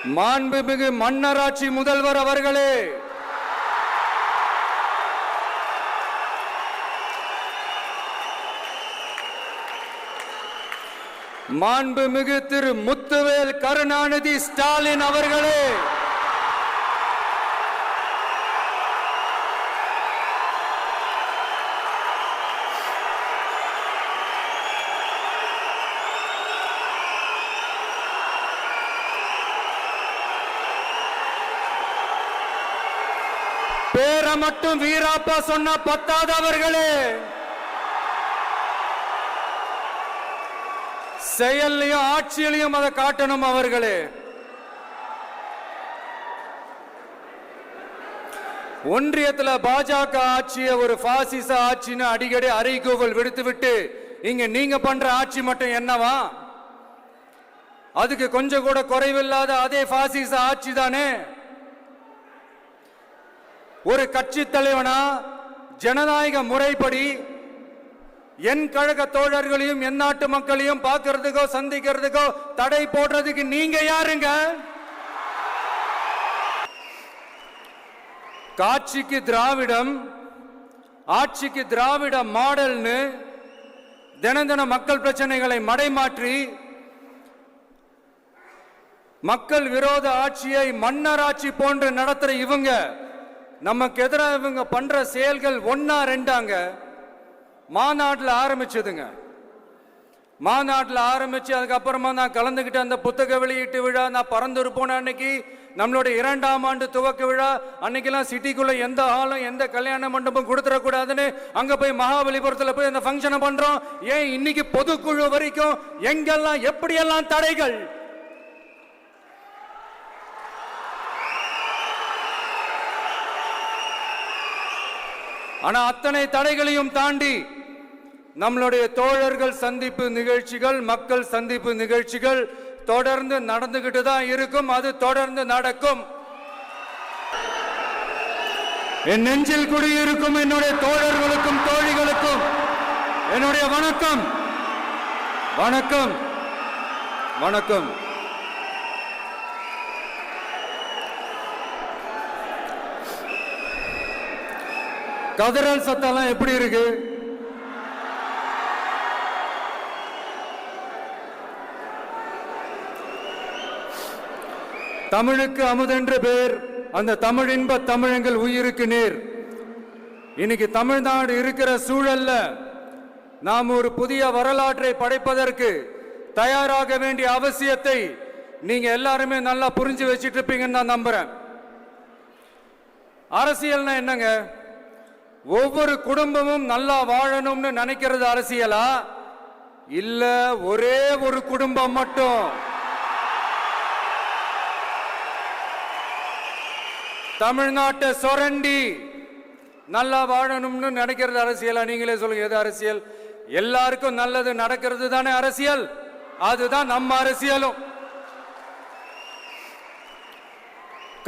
மாண்புமிகு மன்னராட்சி முதல்வர் அவர்களே, மாண்புமிகு திரு முத்துவேல் கருணாநிதி ஸ்டாலின் அவர்களே, பேரை மட்டும் வீராப்பா சொன்ன பத்தாதவர்களே, செயல்லையும் ஆட்சியிலையும் அதை காட்டணும் அவர்களே. ஒன்றியத்தில் பாஜக ஆட்சியை ஒரு பாசிச ஆட்சின்னு அடிக்கடி அறைகூவல் விடுத்துவிட்டு இங்க நீங்க பண்ற ஆட்சி மட்டும் என்னவா? அதுக்கு கொஞ்சம் கூட குறைவில்லாத அதே பாசிச ஆட்சி தானே. ஒரு கட்சி தலைவனா ஜனநாயக முறைப்படி என் கழக தோழர்களையும் என் நாட்டு மக்களையும் பார்க்கறதுக்கோ சந்திக்கிறதுக்கோ தடை போடுறதுக்கு நீங்க யாருங்க? காட்சிக்கு திராவிடம், ஆட்சிக்கு திராவிட மாடல்னு தினம் தினம் மக்கள் பிரச்சனைகளை மடைமாற்றி மக்கள் விரோத ஆட்சியை மன்னராட்சி போன்று நடத்துற இவங்க நமக்கு எதிராக இவங்க பண்ற செயல்கள் ஒன்னா ரெண்டாங்க. மாநாட்டில் ஆரம்பிச்சதுங்க. மாநாட்டில் ஆரம்பிச்சு அதுக்கப்புறமா நான் கலந்துக்கிட்ட அந்த புத்தக வெளியீட்டு விழா, நான் பறந்து போன அன்னைக்கு நம்மளுடைய 2ஆம் ஆண்டு துவக்க விழா அன்னைக்கெல்லாம் சிட்டிக்குள்ள எந்த ஹாலும் எந்த கல்யாண மண்டபம் கொடுத்துடக்கூடாதுன்னு அங்க போய் மகாபலிபுரத்தில் போய் அந்த ஃபங்க்ஷனை பண்றோம். ஏன் இன்னைக்கு பொதுக்குழு வரைக்கும் எங்கெல்லாம் எப்படியெல்லாம் தடைகள்? ஆனா அத்தனை தடைகளையும் தாண்டி நம்மளுடைய தோழர்கள் சந்திப்பு நிகழ்ச்சிகள், மக்கள் சந்திப்பு நிகழ்ச்சிகள் தொடர்ந்து நடந்துகிட்டு தான் இருக்கும். அது தொடர்ந்து நடக்கும். என் நெஞ்சில் குடியிருக்கும் என்னுடைய தோழர்களுக்கும் தோழிகளுக்கும் என்னுடைய வணக்கம், வணக்கம், வணக்கம். கதறல் சத்தம் எப்படி இருக்கு? தமிழுக்கு அமுதென்று பேர், அந்த தமிழ் இன்ப தமிழங்கள் உயிருக்கு நேர். இன்னைக்கு தமிழ்நாடு இருக்கிற சூழல்ல நாம் ஒரு புதிய வரலாற்றை படைப்பதற்கு தயாராக வேண்டிய அவசியத்தை நீங்க எல்லாருமே நல்லா புரிஞ்சு வச்சிட்டு இருப்பீங்கன்னு நான் நம்புறேன். அரசியல்னா என்னங்க? ஒவ்வொரு குடும்பமும் நல்லா வாழணும்னு நினைக்கிறது அரசியலா? இல்ல ஒரே ஒரு குடும்பம் மட்டும் தமிழ்நாட்டை சுரண்டி நல்லா வாழணும்னு நினைக்கிறது அரசியலா? நீங்களே சொல்லுங்க, எது அரசியல்? எல்லாருக்கும் நல்லது நடக்கிறது தானே அரசியல். அதுதான் நம்ம அரசியலும்.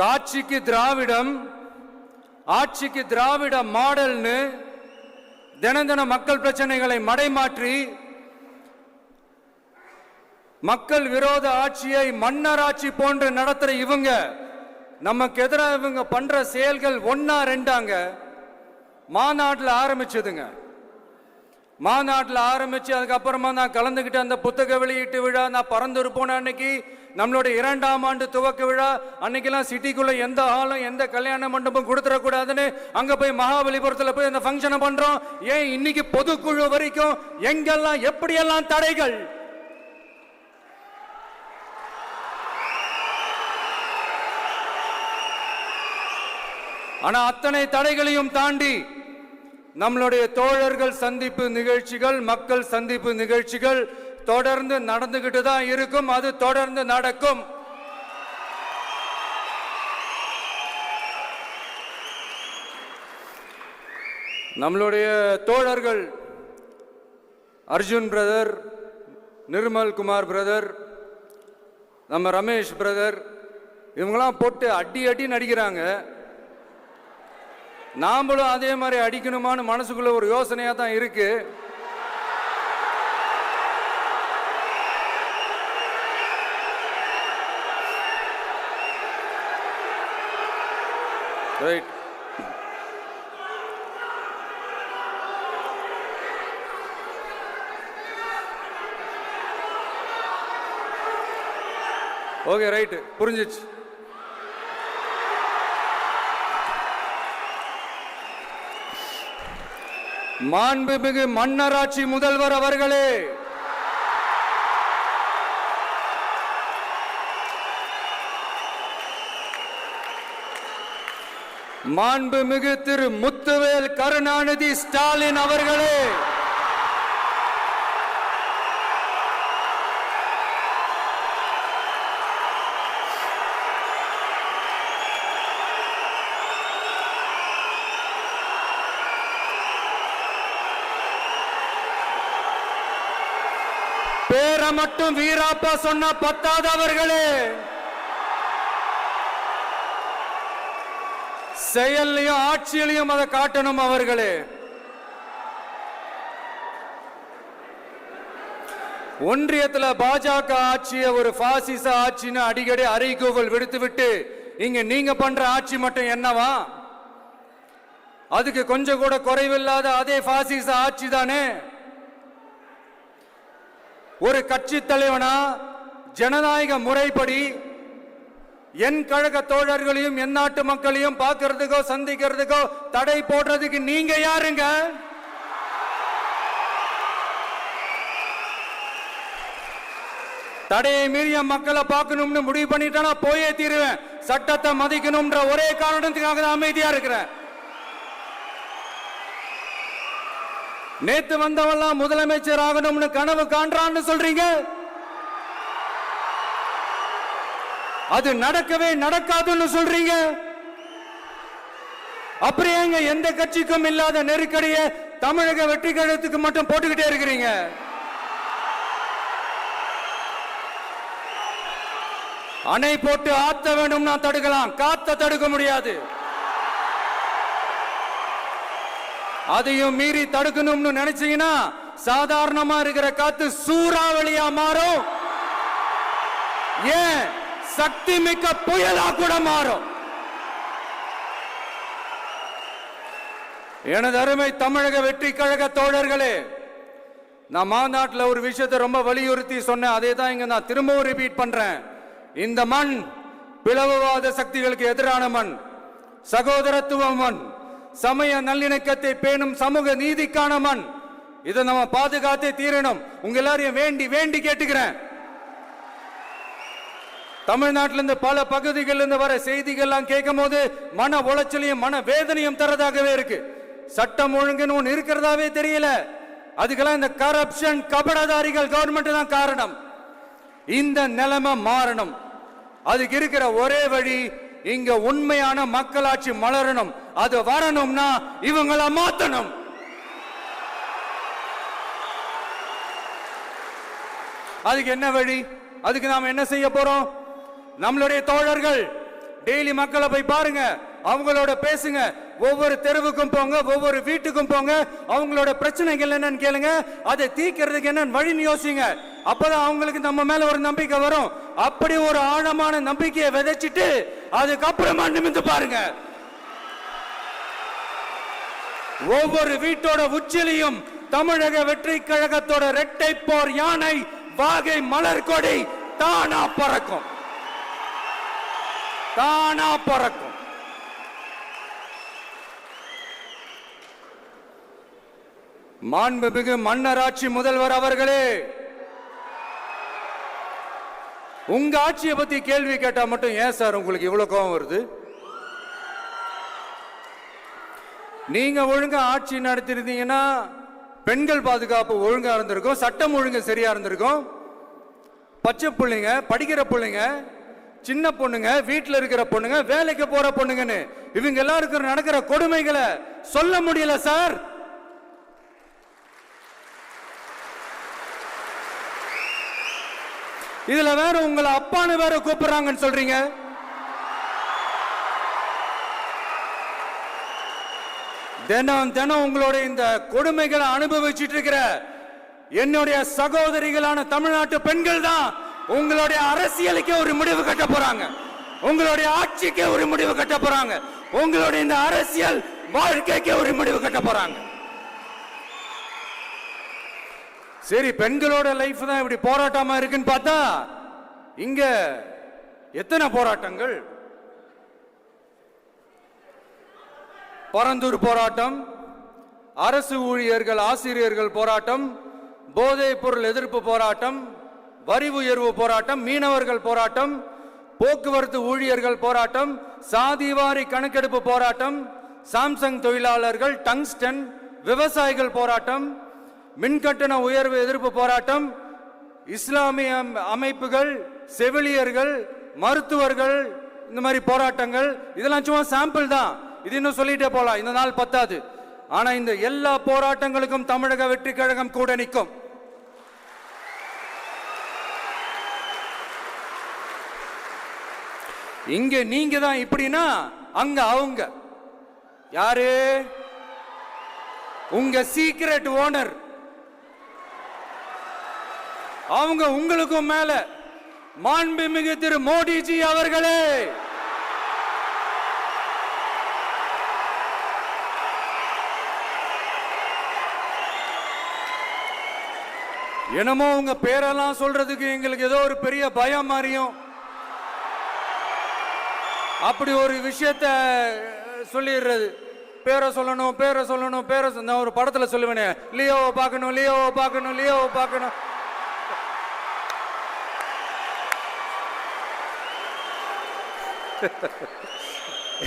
காட்சிக்கு திராவிடம், ஆட்சிக்கு திராவிட மாடல்னு தினம் தினம் மக்கள் பிரச்சனைகளை மடைமாற்றி மக்கள் விரோத ஆட்சியை மன்னராட்சி போன்று நடத்துற இவங்க நமக்கு எதிராக இவங்க பண்ற செயல்கள் ஒன்னா ரெண்டாங்க. மாநாட்டில் ஆரம்பிச்சதுங்க. மாநாட்டில் ஆரம்பிச்சு அதுக்கப்புறமா நான் கலந்துக்கிட்ட அந்த புத்தக வெளியீட்டு விழா, நான் பறந்து போன அன்னைக்கு நம்மளுடைய 2ஆம் ஆண்டு துவக்க விழா அன்னைக்கெல்லாம் சிட்டிக்குள்ள எந்த ஹாலும் எந்த கல்யாண மண்டபம் கொடுத்துடக்கூடாதுன்னு அங்க போய் மகாபலிபுரத்தில் போய் அந்த ஃபங்க்ஷனை பண்றோம். ஏன் இன்னைக்கு பொதுக்குழு வரைக்கும் எங்கெல்லாம் எப்படியெல்லாம் தடைகள்? ஆனா அத்தனை தடைகளையும் தாண்டி நம்மளுடைய தோழர்கள் சந்திப்பு நிகழ்ச்சிகள், மக்கள் சந்திப்பு நிகழ்ச்சிகள் தொடர்ந்து நடந்துகிட்டு தான் இருக்கும். அது தொடர்ந்து நடக்கும். நம்மளுடைய தோழர்கள் அர்ஜுன் பிரதர், நிர்மல் குமார் பிரதர், நம்ம ரமேஷ் பிரதர், இவங்கெல்லாம் போட்டு அடி அடி நடிக்கிறாங்க. நாமளும் அதே மாதிரி அடிக்கணுமான்னு மனசுக்குள்ள ஒரு யோசனையா தான் இருக்கு. ரைட். ஓகே, ரைட், புரிஞ்சிச்சு. மாண்புமிகு மன்னராட்சி முதல்வர் அவர்களே, மாண்புமிகு திரு முத்துவேல் கருணாநிதி ஸ்டாலின் அவர்களே, பேரை மட்டும் வீராப்பா சொன்ன பத்தாதவர்களே, செயல்லையும் ஆட்சியிலையும் அதை காட்டணும் அவர்களே. ஒன்றியத்தில் பாஜக ஆட்சியை ஒரு பாசிச ஆட்சின்னு அடிக்கடி அறைகூவல் விடுத்துவிட்டு இங்க நீங்க பண்ற ஆட்சி மட்டும் என்னவா? அதுக்கு கொஞ்சம் கூட குறைவில்லாத அதே பாசிச ஆட்சி தானே. ஒரு கட்சி தலைவனா ஜனநாயக முறைப்படி என் கழக தோழர்களையும் என் நாட்டு மக்களையும் பார்க்கறதுக்கோ சந்திக்கிறதுக்கோ தடை போடுறதுக்கு நீங்க யாருங்க? தடையை மீறிய மக்களை பார்க்கணும்னு முடிவு பண்ணிட்டா போயே தீருவேன். சட்டத்தை மதிக்கணும்ன்ற ஒரே காரணத்துக்காக தான் அமைதியா இருக்கிறேன். நேத்து வந்தவெல்லாம் முதலமைச்சர் ஆகணும்னு கனவு காண்றான்னு சொல்றீங்க. அது நடக்கவே நடக்காதுன்னு சொல்றீங்க. அப்புறம் எங்க எந்த கட்சிக்கும் இல்லாத நெருக்கடியை தமிழக வெற்றி கழகத்துக்கு மட்டும் போட்டுக்கிட்டே இருக்கிறீங்க. அணை போட்டு ஆத்த வேண்டும்னா தடுக்கலாம், காத்த தடுக்க முடியாது. அதையும் மீறி தடுக்கணும்னு நினைச்சீங்கன்னா சாதாரணமா இருக்கிற காத்து சூறாவளியா மாறும். ஏன் சக்தி மிக்க புயலா கூட மாறும். எனது அருமை தமிழக வெற்றி கழக தோழர்களே, நான் மாநாட்டில் ஒரு விஷயத்தை ரொம்ப வலியுறுத்தி சொன்னேன். அதே தான் இங்க நான் திரும்பவும் ரிப்பீட் பண்றேன். இந்த மண் பிளவுவாத சக்திகளுக்கு எதிரான மண், சகோதரத்துவ மண், சமய நல்லிணக்கத்தை பேணும் சமூக நீதிக்கான மண். இதை நம்ம பாதுகாத்தே தீரணும். உங்க எல்லாரையும் வேண்டி வேண்டி கேட்டுக்கிறேன். தமிழ்நாட்டிலிருந்து பல பகுதிகளிலிருந்து வர செய்திகள்லாம் கேட்கும் போது மன உளைச்சலையும் மன வேதனையும் தரதாகவே இருக்கு. சட்டம் ஒழுங்குன்னு ஒன்று இருக்கிறதாவே தெரியல. அதுக்கெல்லாம் இந்த கரப்ஷன் கபடதாரிகள் கவர்மெண்ட் தான் காரணம். இந்த நிலைமை மாறணும். அதுக்கு இருக்கிற ஒரே வழி, இங்க உண்மையான மக்களாட்சி மலரணும். அது வரணும்னா இவங்களை மாத்தணும். அதுக்கு என்ன வழி? அதுக்கு நாம என்ன செய்ய போறோம்? நம்மளுடைய தோழர்கள் டெய்லி மக்களை போய் பாருங்க, அவங்களோட பேசுங்க, ஒவ்வொரு தெருவுக்கும் போங்க, ஒவ்வொரு வீட்டுக்கும் போங்க, அவங்களோட பிரச்சனைகள் என்னன்னு கேளுங்க, அதை தீர்க்கிறதுக்கு என்னன்னு வழின்னு யோசிங்க. அப்பதான் அவங்களுக்கு நம்ம மேல ஒரு நம்பிக்கை வரும். அப்படி ஒரு ஆழமான நம்பிக்கையை விதைச்சிட்டு அதுக்கப்புறமா நிமிந்து பாருங்க. ஒவ்வொரு வீட்டோட உச்சிலையும் தமிழக வெற்றி கழகத்தோட இரட்டை போர் யானை வாகை மலர் கொடி தானா பறக்கும், தானா பறக்கும். மாண்புமிகு மன்னராட்சி முதல்வர் அவர்களே, உங்க ஆட்சியை பத்தி கேள்வி கேட்டா மட்டும் ஏன் சார் உங்களுக்கு இவ்வளவு கோபம் வருது? நீங்க ஒழுங்கா ஆட்சி நடத்திருந்தீங்கன்னா பெண்கள் பாதுகாப்பு ஒழுங்கா இருந்திருக்கும், சட்டம் ஒழுங்கு சரியா இருந்திருக்கும். பச்சை பிள்ளைங்க, படிக்கிற பிள்ளைங்க, சின்ன பொண்ணுங்க, வீட்டில் இருக்கிற பொண்ணுங்க, வேலைக்கு போற பொண்ணுங்கன்னு இவங்க எல்லாருக்கும் நடக்கிற கொடுமைகளை சொல்ல முடியல சார். இதுல வேற உங்களை அப்பான்னு வேற கூப்பிடுறாங்கன்னு சொல்றீங்க. தினம் தினம் உங்களுடைய இந்த கொடுமைகளை அனுபவிச்சுட்டு இருக்கிற என்னுடைய சகோதரிகளான தமிழ்நாட்டு பெண்கள் தான் உங்களுடைய அரசியலுக்கே ஒரு முடிவு கட்ட போறாங்க, உங்களுடைய ஆட்சிக்கே ஒரு முடிவு கட்ட போறாங்க, உங்களுடைய இந்த அரசியல் வாழ்க்கைக்கு ஒரு முடிவு கட்ட போறாங்க. சரி, பெண்களோட லைஃப் தான் இப்படி போராட்டமா இருக்குன்னு பார்த்தா இங்க எத்தனை போராட்டங்கள். பரந்தூர் போராட்டம், அரசு ஊழியர்கள் ஆசிரியர்கள் போராட்டம், போதைப் பொருள் எதிர்ப்பு போராட்டம், வரி உயர்வு போராட்டம், மீனவர்கள் போராட்டம், போக்குவரத்து ஊழியர்கள் போராட்டம், சாதிவாரி கணக்கெடுப்பு போராட்டம், சாம்சங் தொழிலாளர்கள், டங்ஸ்டன், விவசாயிகள் போராட்டம், மின்கட்டண உயர்வு எதிர்ப்பு போராட்டம், இஸ்லாமிய அமைப்புகள், செவிலியர்கள், மருத்துவர்கள், இந்த மாதிரி போராட்டங்கள். இதெல்லாம் சும்மா சாம்பிள் தான். இது இன்னும் சொல்லிட்டே போலாம், இந்த நாள் பத்தாது. ஆனா இந்த எல்லா போராட்டங்களுக்கும் தமிழக வெற்றி கழகம் கூட நிற்கும். இங்க நீங்க தான் இப்படின்னா அங்க அவங்க யாரு? உங்க சீக்ரெட் ஓனர். அவங்க உங்களுக்கும் மேல மாண்புமிகு திரு மோடிஜி அவர்களே. என்னமோ உங்க பேரெல்லாம் சொல்றதுக்கு எங்களுக்கு ஏதோ ஒரு பெரிய பயம் மாதிரியும், அப்படி ஒரு விஷயத்த சொல்லிடுறது. பேரை சொல்லணும், பேரை சொல்லணும், பேரை. நான் ஒரு படத்துல சொல்லுவேனே, லியோவை பார்க்கணும், லியோவை பார்க்கணும், லியோவை பார்க்கணும்.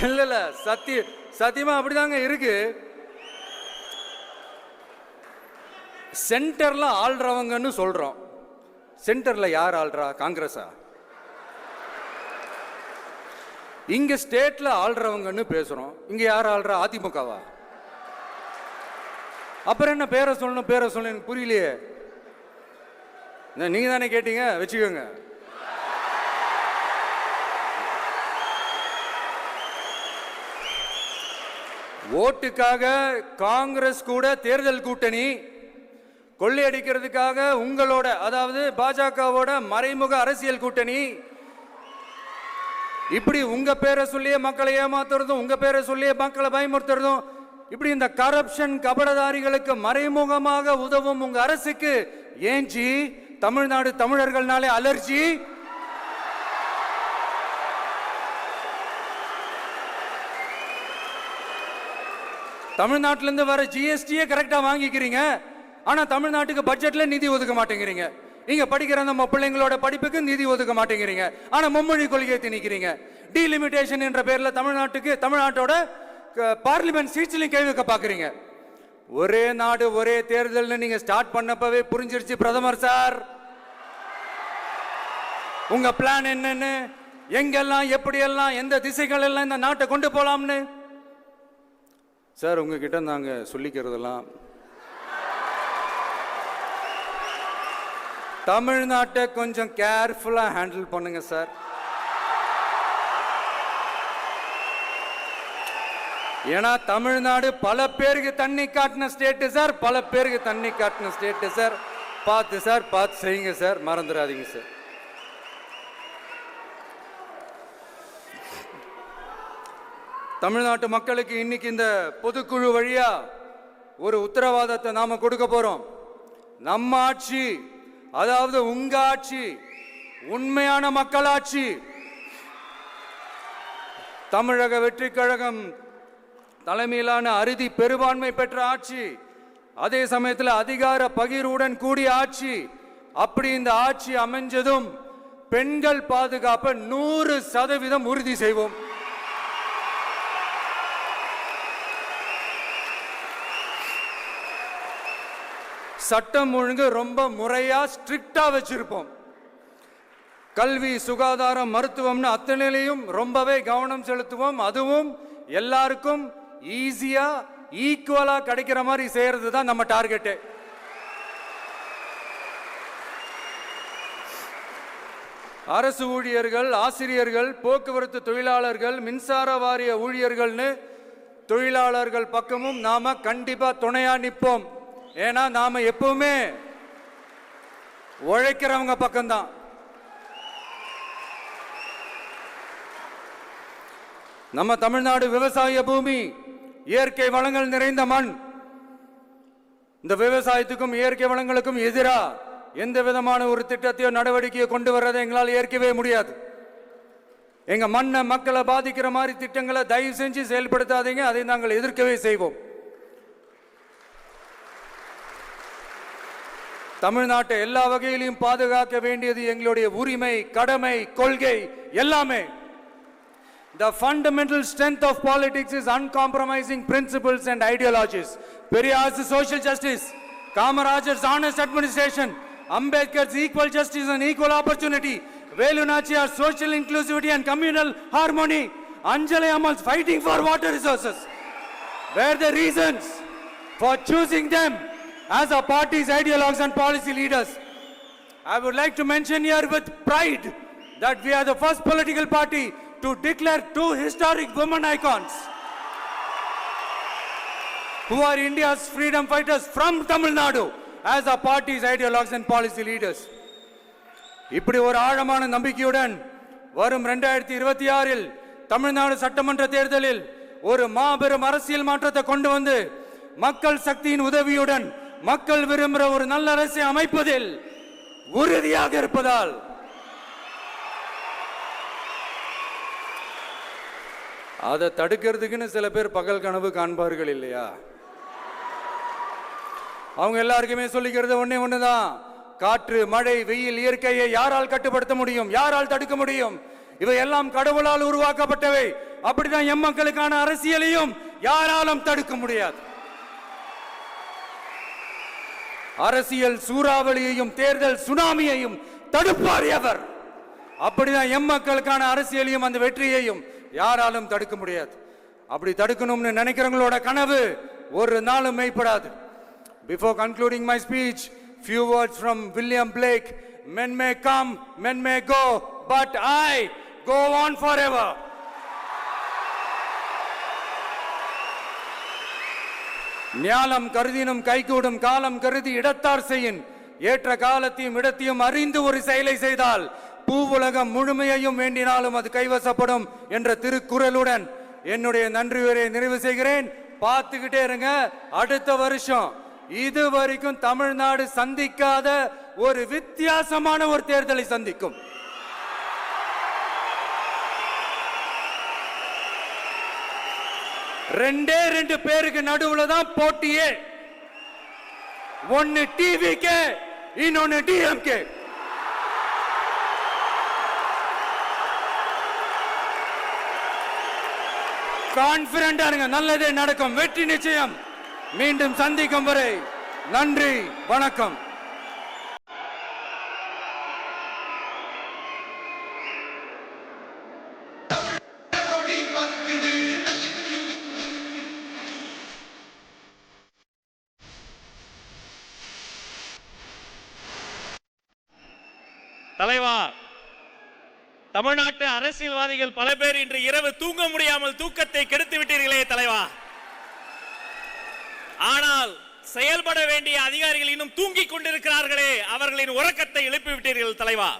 இல்ல இல்ல, சத்தியமா அப்படிதாங்க இருக்கு. சென்டர்ல ஆள்றவங்கன்னு சொல்றோம். சென்டர்ல யார் ஆள்றா? காங்கிரஸா? இங்க ஸ்டேட்ல ஆள்றவங்கன்னு பேசுறோம். இங்க யார் ஆள்றா? அதிமுகவா? அப்புறம் என்ன பேரை சொல்லணும், பேரை சொல்லணும்? எனக்கு புரியலையே. நீங்க தானே கேட்டீங்க, வச்சுக்கோங்க. ஓட்டுக்காக காங்கிரஸ் கூட தேர்தல் கூட்டணி, கொள்ளையடிக்கிறதுக்காக உங்களோட, அதாவது பாஜகவோட மறைமுக அரசியல் கூட்டணி. இப்படி உங்க பேரை சொல்லியே மக்களை ஏமாத்துறதும், உங்க பேரை சொல்லியே மக்களை பயமுறுத்துறதும், இப்படி இந்த கரப்ஷன் கபடதாரிகளுக்கு மறைமுகமாக உதவும் உங்க அரசுக்கு ஏஞ்சி தமிழ்நாடு தமிழர்கள்னாலே அலர்ஜி. தமிழ்நாட்டிலிருந்து வர ஜிஎஸ்டியே கரெக்டா வாங்கிக்கிறீங்க. ஆனா தமிழ்நாட்டுக்கு பட்ஜெட்ல நிதி ஒதுக்க மாட்டேங்கிறீங்க. இங்க படிக்கிற நம்ம பிள்ளைங்களோட படிப்புக்கு நிதி ஒதுக்க மாட்டேங்கிறீங்க. ஆனா மும்மொழி கொள்கையை திணிக்கிறீங்க. டீலிமிட்டேஷன் என்ற பேர்ல தமிழ்நாட்டோட பார்லிமெண்ட் சீட்ஸ்லையும் கை வைக்க பாக்குறீங்க. ஒரே நாடு ஒரே தேர்தல் நீங்க ஸ்டார்ட் பண்ணப்பவே புரிஞ்சிருச்சு பிரதமர் சார், உங்க பிளான் என்னன்னு, எங்கெல்லாம் எப்படியெல்லாம் எந்த திசைகள் எல்லாம் இந்த நாட்டை கொண்டு போலாம்னு. சார் உங்ககிட்ட நாங்க சொல்லிக்கிறதெல்லாம், தமிழ்நாட்டை கொஞ்சம் கேர்ஃபுல்லா ஹேண்டில் பண்ணுங்க சார். ஏன்னா தமிழ்நாடு பல பேருக்கு தண்ணி காட்டின ஸ்டேட் சார், பல பேருக்கு தண்ணி காட்டின ஸ்டேட் சார். பார்த்து சார், பார்த்து செய்யுங்க சார், மறந்துடாதீங்க சார். தமிழ்நாட்டு மக்களுக்கு இன்னைக்கு இந்த பொதுக்குழு வழியா ஒரு உத்தரவாதத்தை நாம கொடுக்க போறோம். நம்ம ஆட்சி, அதாவது உங்க ஆட்சி, உண்மையான மக்களாட்சி. தமிழக வெற்றி கழகம் தலைமையிலான அறுதி பெரும்பான்மை பெற்ற ஆட்சி, அதே சமயத்தில் அதிகார பகிர்வுடன் கூடிய ஆட்சி. அப்படி இந்த ஆட்சி அமைஞ்சதும் பெண்கள் பாதுகாப்பை 100% உறுதி செய்வோம். சட்டம் ஒழுங்கு ரொம்ப முறையா ஸ்ட்ரிக்டா வச்சிருப்போம். கல்வி, சுகாதாரம், மருத்துவம்னு அத்தனையிலையும் ரொம்பவே கவனம் செலுத்துவோம். அதுவும் எல்லாருக்கும் ஈஸியா ஈக்குவலா கிடைக்கிற மாதிரி செய்யறது தான் நம்ம டார்கெட். அரசு ஊழியர்கள், ஆசிரியர்கள், போக்குவரத்து தொழிலாளர்கள், மின்சார வாரிய ஊழியர்கள்னு தொழிலாளர்கள் பக்கமும் நாம கண்டிப்பா துணையா நிற்போம். ஏன்னா நாம எப்பவுமே உழைக்கிறவங்க பக்கம்தான். நம்ம தமிழ்நாடு விவசாய பூமி, இயற்கை வளங்கள் நிறைந்த மண். இந்த விவசாயத்துக்கும் இயற்கை வளங்களுக்கும் எதிரா எந்த விதமான ஒரு திட்டத்தையோ நடவடிக்கையோ கொண்டு வர்றதை எங்களால் ஏற்கவே முடியாது. எங்க மண்ணை மக்களை பாதிக்கிற மாதிரி திட்டங்களை தயவு செஞ்சு செயல்படுத்தாதீங்க. அதை நாங்கள் எதிர்க்கவே செய்வோம். தமிழ்நாட்டை எல்லா வகையிலும் பாதுகாக்க வேண்டியது எங்களுடைய உரிமை, கடமை, கொள்கை எல்லாமே. The fundamental strength of politics is uncompromising principles and ideologies. Periyar's social justice, Kamarajar's honest administration, Ambedkar's equal justice and equal opportunity, Velu Nachiyar's social inclusivity and communal harmony, Anjali Ammal's fighting for water resources were the reasons for choosing them as our party's ideologues and policy leaders. I would like to mention here with pride that we are the first political party to declare two historic women icons who are India's freedom fighters from Tamil Nadu as our party's ideologues and policy leaders. இப்படி ஒரு ஆழமான நம்பிக்கையுடன் வரும் 2026 தமிழ்நாடு சட்டமன்ற தேர்தலில் ஒரு மாபெரும் அரசியல் மாற்றத்தை கொண்டு வந்து மக்கள் சக்தியின் உதவியுடன் மக்கள் விரும்புகிற ஒரு நல்ல அரசை அமைப்பதில் உறுதியாக இருப்பதால் அதை தடுக்கிறதுக்குன்னு சில பேர் பகல் கனவு காண்பார்கள் இல்லையா? அவங்க எல்லாருக்குமே சொல்லிக்கிறது ஒண்ணுதான். காற்று, மழை, வெயில், இயற்கையை யாரால் கட்டுப்படுத்த முடியும்? யாரால் தடுக்க முடியும்? இவை எல்லாம் கடவுளால் உருவாக்கப்பட்டவை. அப்படிதான் எம் மக்களுக்கான அரசியலையும் யாராலும் தடுக்க முடியாது. அரசியல் சூறாவளியையும் தேர்தல் சுனாமியையும் தடுப்பார் எவர். அப்படிதான் எம் மக்களுக்கான அரசியலையும் அந்த வெற்றியையும் யாராலும் தடுக்க முடியாது. அப்படி தடுக்கணும்னு நினைக்கிறவங்களோட கனவு ஒரு நாளும் மெய்ப்படாது. Before concluding my speech, few words from William Blake. Men may come, men may go, but I go on forever. ஞாலம் கருதினும் கைகூடும் காலம் கருதி இடத்தார் செய்யின். ஏற்ற காலத்தையும் இடத்தையும் அறிந்து ஒரு செயலை செய்தால் பூவுலகம் முழுமையையும் வேண்டினாலும் அது கைவசப்படும் என்ற திருக்குறளுடன் என்னுடைய நன்றி உரையை நிறைவு செய்கிறேன். பார்த்துக்கிட்டே இருங்க. அடுத்த வருஷம் இது வரைக்கும் தமிழ்நாடு சந்திக்காத ஒரு வித்தியாசமான ஒரு தேர்தலை சந்திக்கும். ரெண்டு பேருக்கு நடுவுல தான் போட்டியே. ஒன்னு டிவிகே, இன்னொன்னு டிஎம்கே. கான்பிடண்டா இருங்க, நல்லதே நடக்கும், வெற்றி நிச்சயம். மீண்டும் சந்திக்கும் வரை நன்றி, வணக்கம். தலைவா, தமிழ்நாட்டு அரசியல்வாதிகள் பல பேர் இன்று இரவு தூங்க முடியாமல் தூக்கத்தை கெடுத்து விட்டீர்களே தலைவா. ஆனால் செயல்பட வேண்டிய அதிகாரிகள் இன்னும் தூங்கிக் கொண்டிருக்கிறார்களே, அவர்களின் உறக்கத்தை எழுப்பி விட்டீர்கள் தலைவா.